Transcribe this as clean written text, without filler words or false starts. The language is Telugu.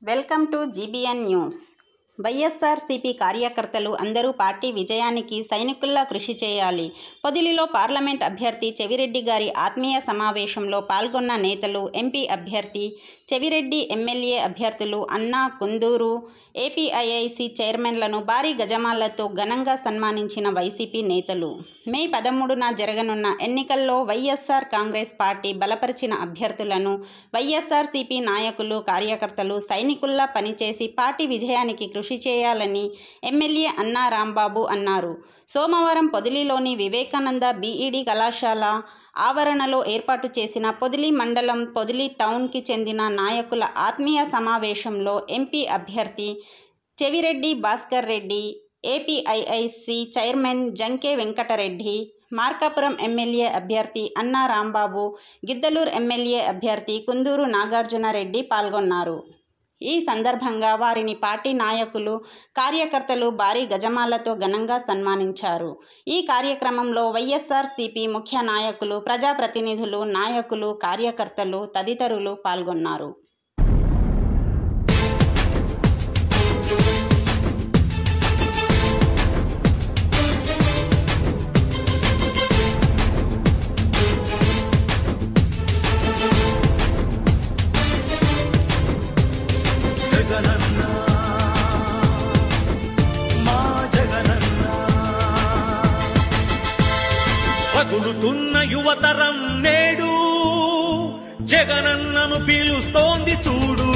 Welcome to GBN news. YSRCP కార్యకర్తలు అందరూ పార్టీ విజయానికి సైనికుల్లా కృషి చేయాలి. పొదిలిలో పార్లమెంట్ అభ్యర్థి చెవిరెడ్డి గారి ఆత్మీయ సమావేశంలో పాల్గొన్న నేతలు, ఎంపీ అభ్యర్థి చెవిరెడ్డి, ఎమ్మెల్యే అభ్యర్థులు అన్నా, కుందూరు, ఏపీఐఐసి చైర్మన్లను భారీ గజమాలతో ఘనంగా సన్మానించిన వైసీపీ నేతలు. మే 13న జరగనున్న ఎన్నికల్లో వైఎస్ఆర్ కాంగ్రెస్ పార్టీ బలపరిచిన అభ్యర్థులను వైఎస్ఆర్సీపీ నాయకులు, కార్యకర్తలు సైనికుల్లా పనిచేసి పార్టీ విజయానికి కృషి చేయాలని ఎమ్మెల్యే అన్నా రాంబాబు అన్నారు. సోమవారం పొదిలిలోని వివేకానంద బీఈడీ కళాశాల ఆవరణలో ఏర్పాటు చేసిన పొదిలి మండలం, పొదిలి టౌన్కి చెందిన నాయకుల ఆత్మీయ సమావేశంలో ఎంపీ అభ్యర్థి చెవిరెడ్డి భాస్కర్ రెడ్డి, ఏపీఐఐసి చైర్మన్ జంకే వెంకటరెడ్డి, మార్కాపురం ఎమ్మెల్యే అభ్యర్థి అన్నా రాంబాబు, గిద్దలూరు ఎమ్మెల్యే అభ్యర్థి కుందూరు నాగార్జునరెడ్డి పాల్గొన్నారు. ఈ సందర్భంగా వారిని పార్టీ నాయకులు, కార్యకర్తలు భారీ గజమాలతో ఘనంగా సన్మానించారు. ఈ కార్యక్రమంలో వైఎస్ఆర్సీపీ ముఖ్య నాయకులు, ప్రజాప్రతినిధులు, నాయకులు, కార్యకర్తలు తదితరులు పాల్గొన్నారు. పగులుతున్న యువతరం నేడు జగనన్నను పిలుస్తోంది చూడు.